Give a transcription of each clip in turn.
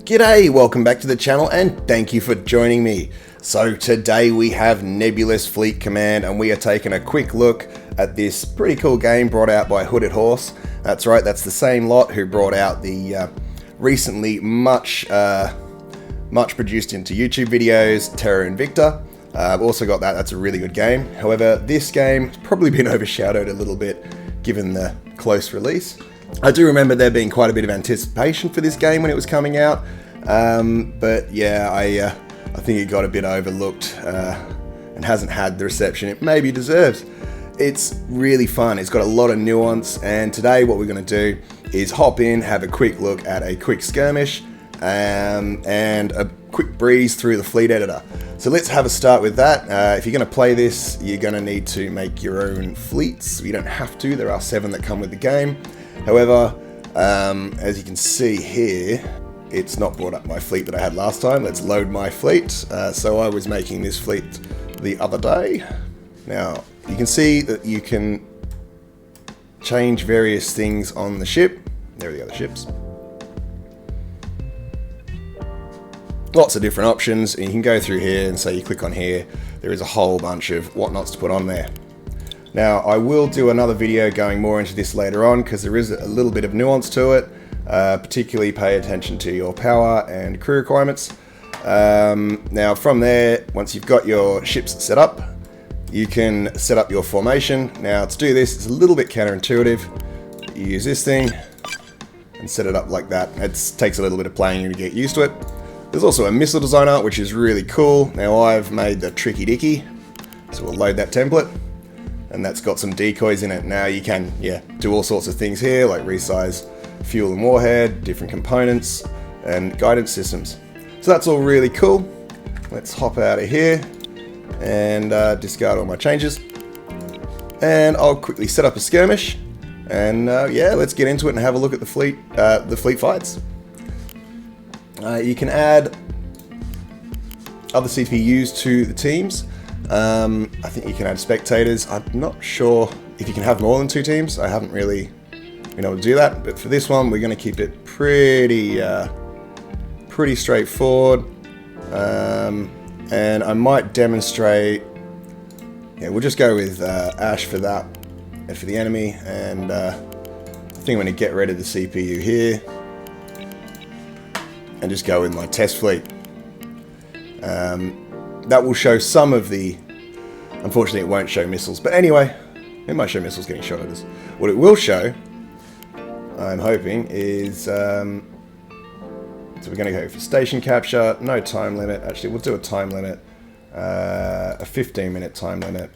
G'day, welcome back to the channel and thank you for joining me. So today we have Nebulous Fleet Command and we are taking a quick look at this pretty cool game brought out by Hooded Horse. That's right, that's the same lot who brought out the recently much produced into YouTube videos, Terra Invicta. I've also got that's a really good game. However, this game has probably been overshadowed a little bit given the close release. I do remember there being quite a bit of anticipation for this game when it was coming out, but yeah, I think it got a bit overlooked and hasn't had the reception it maybe deserves. It's really fun, it's got a lot of nuance, and today what we're going to do is hop in, have a quick look at a quick skirmish, and a quick breeze through the fleet editor. So let's have a start with that. If you're going to play this, you're going to need to make your own fleets. You don't have to, there are 7 that come with the game. However, as you can see here, it's not brought up my fleet that I had last time. Let's load my fleet. So I was making this fleet the other day. Now, you can see that you can change various things on the ship. There are the other ships. Lots of different options, and you can go through here and say you click on here. There is a whole bunch of whatnots to put on there. Now, I will do another video going more into this later on because there is a little bit of nuance to it. Particularly pay attention to your power and crew requirements. Now, from there, once you've got your ships set up, you can set up your formation. Now, to do this, it's a little bit counterintuitive. You use this thing and set it up like that. It takes a little bit of playing to get used to it. There's also a missile designer, which is really cool. Now, I've made the Tricky Dicky, so we'll load that template. And that's got some decoys in it. Now you can, do all sorts of things here, like resize fuel and warhead, different components, and guidance systems. So that's all really cool. Let's hop out of here and discard all my changes. And I'll quickly set up a skirmish. And let's get into it and have a look at the fleet fights. You can add other CPUs to the teams. I think you can add spectators. I'm not sure if you can have more than 2 teams. I haven't really been able to do that, but for this one we're going to keep it pretty straightforward, and I might demonstrate. We'll just go with Ash for that and for the enemy, and I think I'm going to get rid of the CPU here and just go with my test fleet. That will show some of the... Unfortunately, it won't show missiles. But anyway, it might show missiles getting shot at us. What it will show, I'm hoping, is... so we're going to go for station capture. No time limit. Actually, we'll do a time limit. A 15-minute time limit.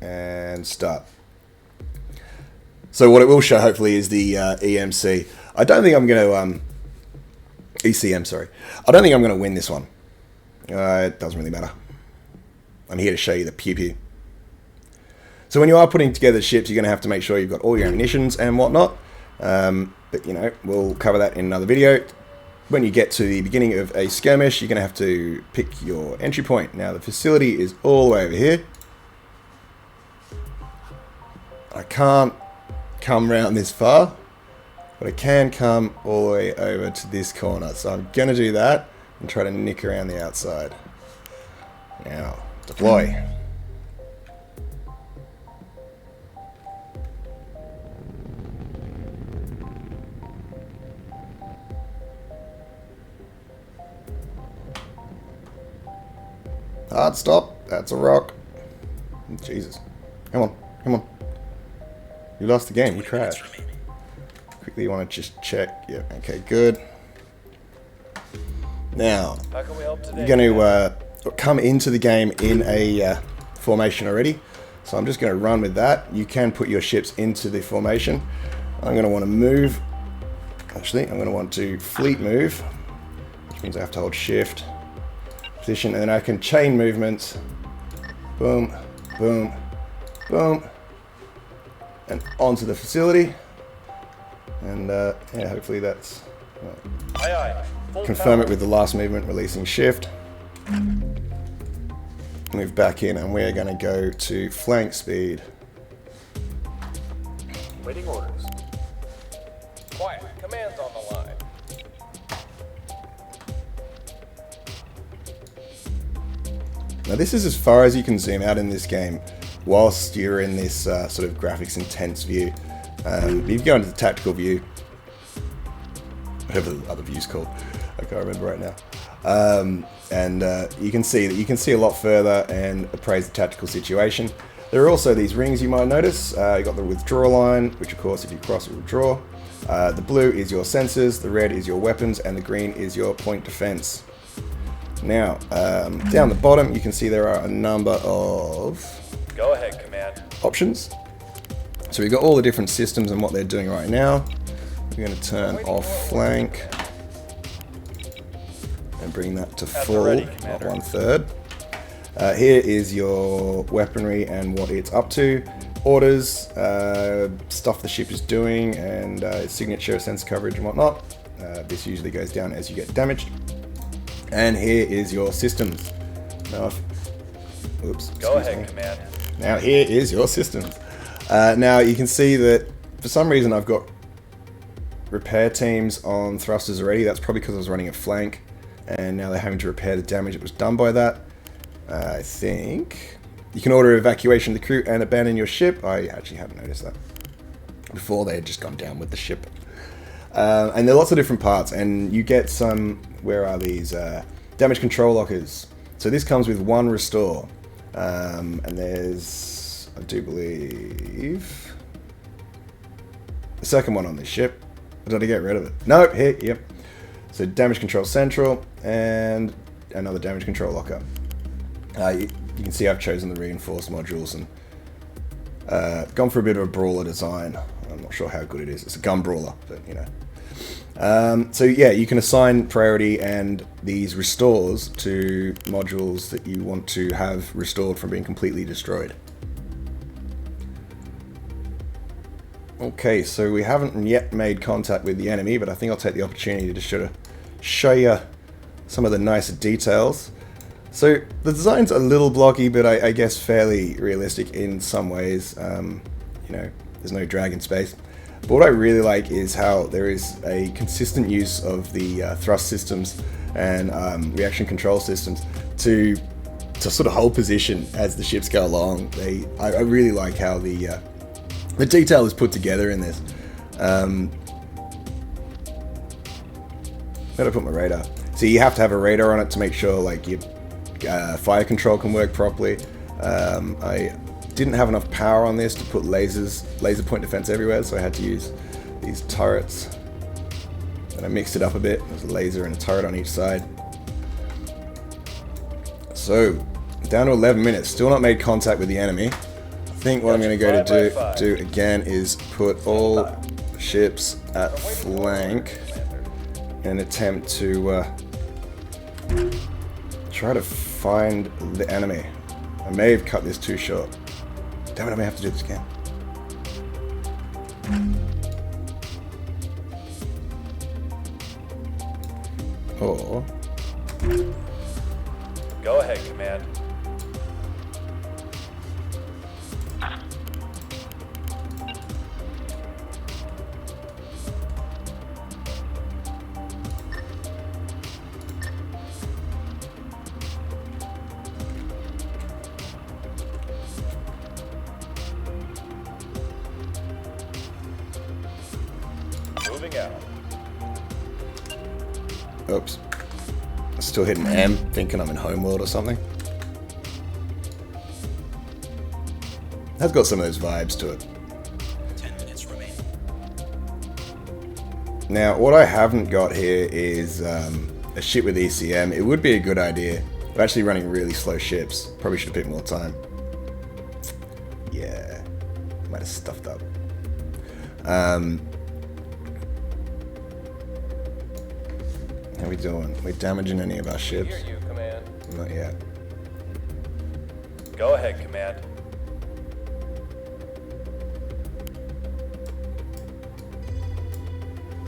And start. So what it will show, hopefully, is the EMC. I don't think I'm going to... ECM, sorry. I don't think I'm going to win this one. It doesn't really matter. I'm here to show you the pew-pew. So when you are putting together ships, you're going to have to make sure you've got all your ammunitions and whatnot. But, we'll cover that in another video. When you get to the beginning of a skirmish, you're going to have to pick your entry point. Now, the facility is all the way over here. I can't come around this far, but I can come all the way over to this corner. So I'm going to do that and try to nick around the outside. Now, deploy. Hard stop. That's a rock. Jesus. Come on. Come on. You lost the game. You crashed. Quickly, you want to just check. Yeah, okay, good. Now, you're going to come into the game in a formation already. So I'm just going to run with that. You can put your ships into the formation. I'm going to want to move. Actually, I'm going to want to fleet move, which means I have to hold shift, position, and then I can chain movements. Boom, boom, boom, and onto the facility. And hopefully that's... confirm it with the last movement, releasing shift. Move back in, and we're going to go to flank speed. Waiting orders. Quiet. Command's on the line. Now this is as far as you can zoom out in this game whilst you're in this sort of graphics intense view. If you go into the tactical view, whatever the other view's called, I can't remember right now. You can see that you can see a lot further and appraise the tactical situation. There are also these rings you might notice. You got the withdraw line, which of course if you cross it will draw. The blue is your sensors, the red is your weapons, and the green is your point defense. Now, down the bottom you can see there are a number of Go ahead, Command. options. So we've got all the different systems and what they're doing right now. We're going to turn off flank and bring that to full, ready, not 1/3. Here is your weaponry and what it's up to, orders, stuff the ship is doing, and its signature, sensor coverage and whatnot. This usually goes down as you get damaged. And here is your systems. Now, oops. Go ahead, Command. Now here is your systems. Now you can see that for some reason I've got repair teams on thrusters already. That's probably because I was running a flank, and now they're having to repair the damage that was done by that. I think you can order evacuation of the crew and abandon your ship. I actually haven't noticed that before. They had just gone down with the ship. And there are lots of different parts, and you get some, where are these, damage control lockers. So this comes with 1 restore, and there's, I do believe, the second one on this ship. Did I get rid of it? Nope, here, yep. So damage control central, and another damage control locker. You can see I've chosen the reinforced modules and gone for a bit of a brawler design. I'm not sure how good it is. It's a gun brawler, but you know. So yeah, you can assign priority and these restores to modules that you want to have restored from being completely destroyed. Okay, so we haven't yet made contact with the enemy, but I think I'll take the opportunity to show you some of the nicer details. So the design's a little blocky, but I guess fairly realistic in some ways. You know, there's no drag in space. But what I really like is how there is a consistent use of the thrust systems and reaction control systems to sort of hold position as the ships go along. I really like how the detail is put together in this. Where'd I put my radar? So you have to have a radar on it to make sure like your fire control can work properly. I didn't have enough power on this to put laser point defense everywhere, so I had to use these turrets. And I mixed it up a bit. There's a laser and a turret on each side. So, down to 11 minutes. Still not made contact with the enemy. I think what I'm going to go to do again is put all ships at flank and attempt to try to find the enemy. I may have cut this too short. Damn it, I may have to do this again. Or... Go ahead, Command. Moving out. Oops. Still hitting M, thinking I'm in Homeworld or something. Has got some of those vibes to it. 10 minutes remain. Now, what I haven't got here is a ship with ECM. It would be a good idea. I'm actually running really slow ships. Probably should have picked more time. Yeah, might have stuffed up. How we doing? We damaging any of our ships? Hear you, Command. Not yet. Go ahead, Command.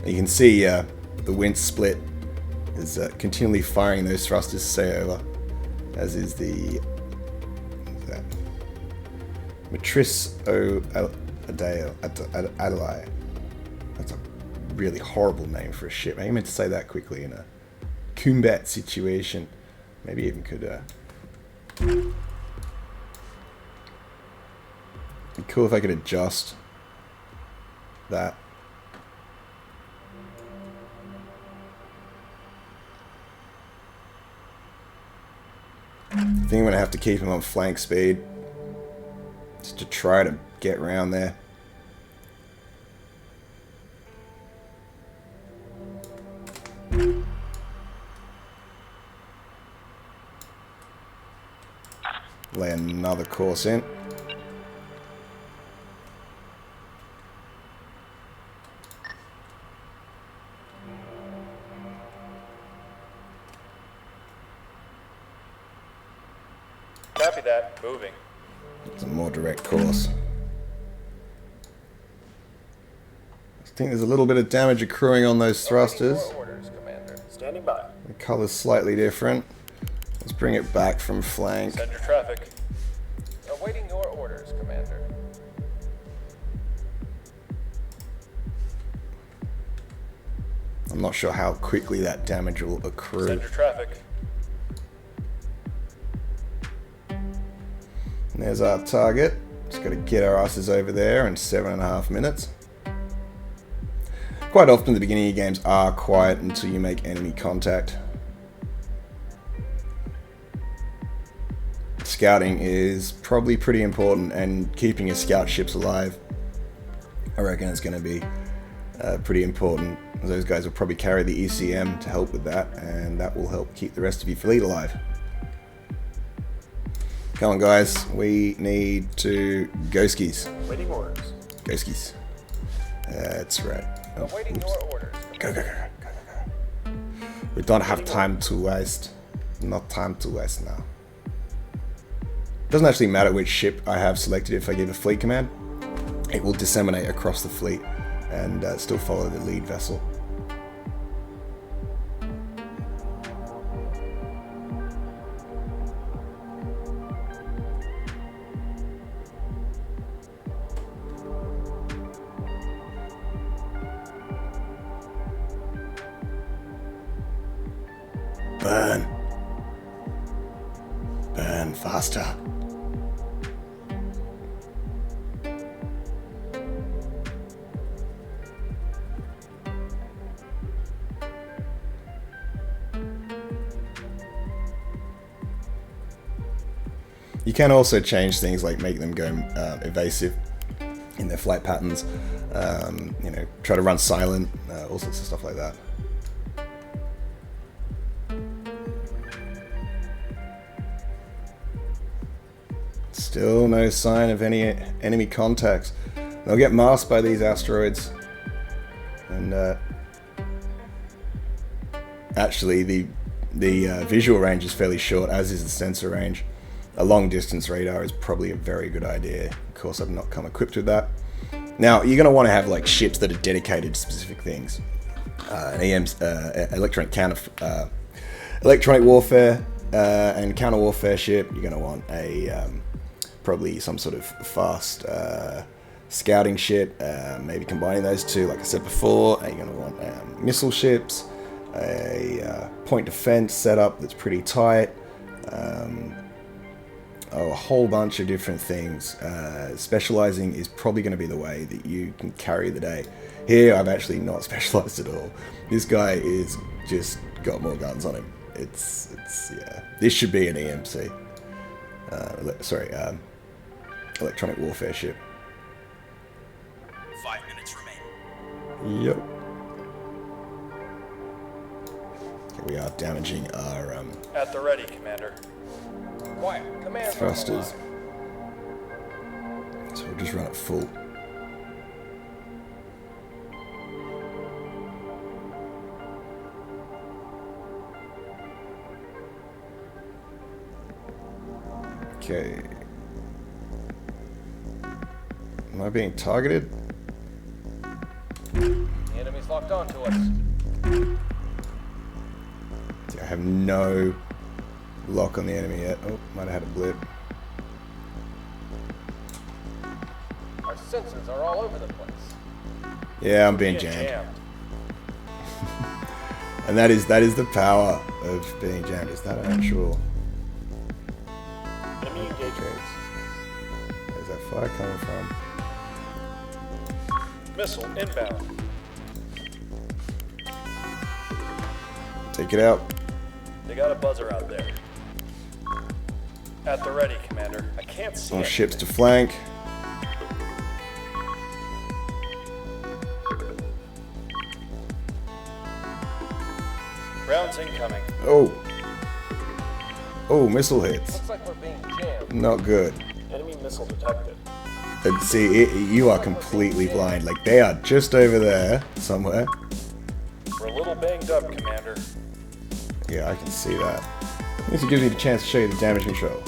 You can see the wind split is continually firing those thrusters to stay over, as is the Matrice Adelaide. That's a really horrible name for a ship. I meant to say that quickly in a combat situation. Maybe even could It'd be cool if I could adjust that. I think I'm going to have to keep him on flank speed just to try to get around there. Lay another course in. Copy that. Moving. It's a more direct course. I think there's a little bit of damage accruing on those thrusters. Awaiting your orders, Commander. Standing by. The color's slightly different. Let's bring it back from flank. Send your traffic. Awaiting your orders, Commander. I'm not sure how quickly that damage will accrue. Send your traffic. And there's our target. Just got to get our asses over there in 7.5 minutes. Quite often the beginning of games are quiet until you make enemy contact. Scouting is probably pretty important, and keeping your scout ships alive, I reckon it's going to be pretty important. Those guys will probably carry the ECM to help with that, and that will help keep the rest of your fleet alive. Come on guys, we need to go skis. Awaiting orders. Go skis. That's right. Oh, Awaiting oops. your orders. Go, go, go, go, go, go. We don't have time to waste. Not time to waste now. Doesn't actually matter which ship I have selected. If I give a fleet command, it will disseminate across the fleet and still follow the lead vessel. Burn. Burn faster. You can also change things like make them go evasive in their flight patterns, you know, try to run silent, all sorts of stuff like that. Still no sign of any enemy contacts. They'll get masked by these asteroids, and actually the visual range is fairly short, as is the sensor range. A long distance radar is probably a very good idea. Of course, I've not come equipped with that. Now, you're going to want to have like ships that are dedicated to specific things. Electronic warfare and counter warfare ship. You're going to want a probably some sort of fast scouting ship. Maybe combining those two, like I said before. You're going to want missile ships, a point defense setup that's pretty tight. A whole bunch of different things. Specializing is probably going to be the way that you can carry the day. Here, I've actually not specialized at all. This guy is just got more guns on him. It's yeah. This should be an EMC. Electronic warfare ship. 5 minutes remain. Yep. Okay, we are damaging our At the ready, Commander. Quiet. Command. thrusters. So we'll just run it full. Okay. Am I being targeted? The enemy's locked onto us. I have no lock on the enemy yet. Oh, might have had a blip. Our sensors are all over the place. Yeah, I'm being Being jammed. And that is the power of being jammed. Is that an actual? fire coming from? Missile inbound. Take it out. They got a buzzer out there. At the ready, Commander. I can't see More it. ships to flank. Rounds incoming. Oh. Oh, missile hits. Looks like we're being jammed. Not good. Enemy missile detected. And see, you are completely blind. Like, they are just over there somewhere. We're a little banged up, Commander. Yeah, I can see that. This gives me the chance to show you the damage control.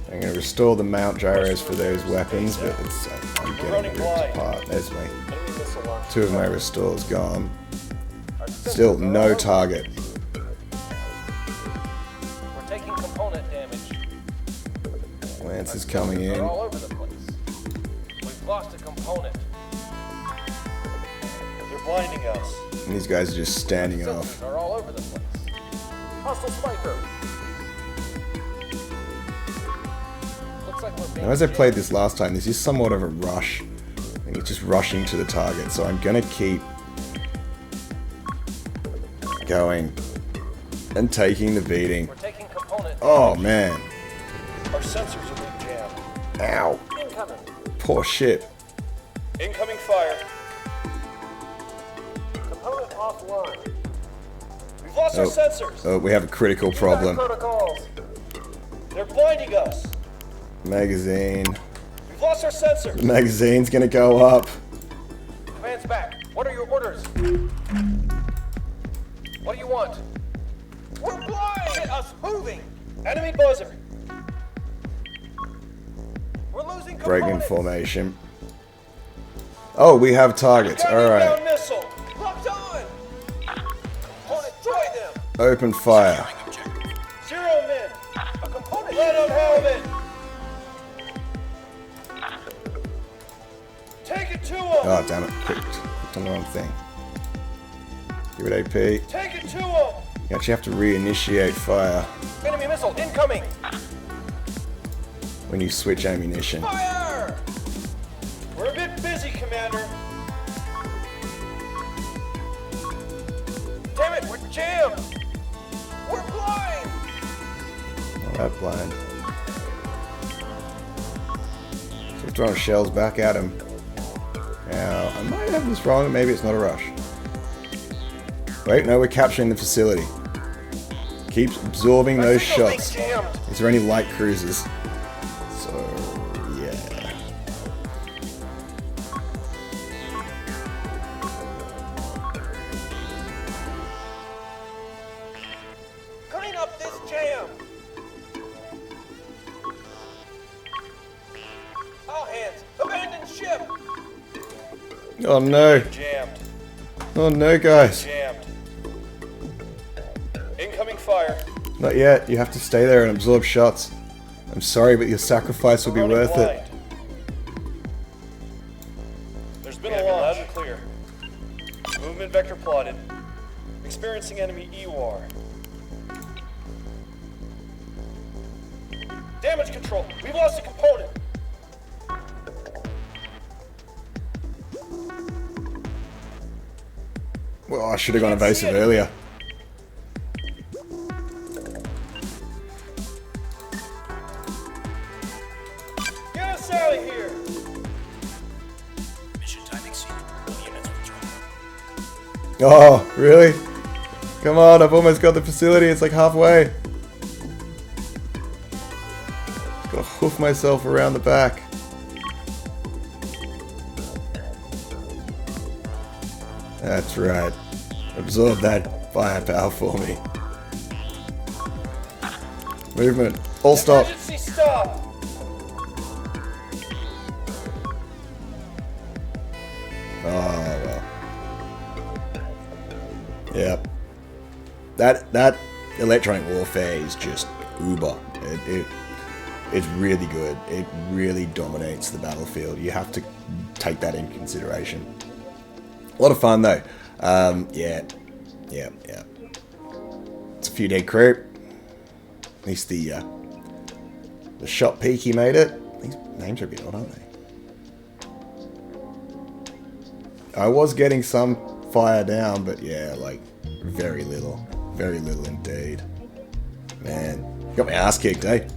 I'm going to restore the mount gyros for those weapons, but it's, I'm getting ripped apart. There's my Enemy missile launch. 2 of my restores gone. Still no target. We're taking component damage. Lance is coming They're in. all over the place. We've lost a component. They're blinding us. And these guys are just standing off. Sensors are all over the place. Hostile spiker. Looks like we're being Now, as I jammed. played this last time, this is somewhat of a rush. I think it's just rushing to the target, so I'm going to keep going and taking the beating. We're taking component Oh, man. Our sensors are being jammed. Ow. incoming. Poor ship. Incoming fire. Component offline. We've lost our sensors. Oh, we have a critical problem. Protocols. They're blinding us. Magazine. We've lost our sensors. Magazine's going to go up. Command's back. What are your orders? What do you want? We're blind! Get us moving! Enemy buzzer. We're losing Breaking components! formation. Oh, we have targets. Got an Alright. inbound missile. Locked on! Component, destroy them! Open fire. Zero men. A component! Let them have it. Take it to them. Oh, damn it. Clicked on the wrong thing. Give it AP. Take it to them. You actually have to reinitiate fire Enemy missile incoming! when you switch ammunition. Fire! We're a bit busy, Commander. Damn it, we're jammed! We're blind! Not that blind. So we're throwing shells back at him. Now, I might have this wrong. Maybe it's not a rush. Wait, no, we're capturing the facility. Keep absorbing those shots. Jammed! Is there any light cruisers? So, yeah. Clean up this jam! All hands, abandon ship! Oh no. Jammed. Oh no, guys. Jammed. Incoming fire. Not yet. You have to stay there and absorb shots. I'm sorry, but your sacrifice will be Running worth it. blind. There's been a launch. Loud and clear. Movement vector plotted. Experiencing enemy EWAR. Damage control. We've lost a component. Well, I should have gone evasive earlier. Get us out of here. Mission time exceeded. All units withdraw. Oh, really? Come on, I've almost got the facility. It's like halfway. Just gotta hoof myself around the back. That's right. Absorb that firepower for me. Movement. All stop. Emergency stop. Oh, well. Yep. That electronic warfare is just uber. It's really good. It really dominates the battlefield. You have to take that in consideration. A lot of fun though. Yeah. It's a few dead crew. At least the shot peak he made it. These names are a bit odd, aren't they? I was getting some fire down, but yeah, like very little indeed. Man, got my ass kicked, eh?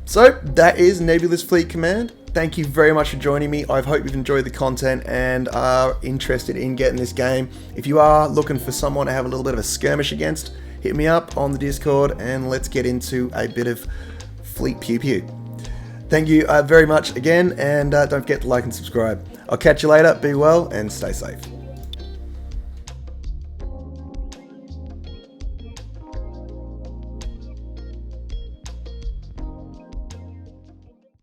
So that is Nebulous Fleet Command. Thank you very much for joining me. I hope you've enjoyed the content and are interested in getting this game. If you are looking for someone to have a little bit of a skirmish against, hit me up on the Discord and let's get into a bit of fleet pew pew. Thank you very much again, and don't forget to like and subscribe. I'll catch you later. Be well and stay safe.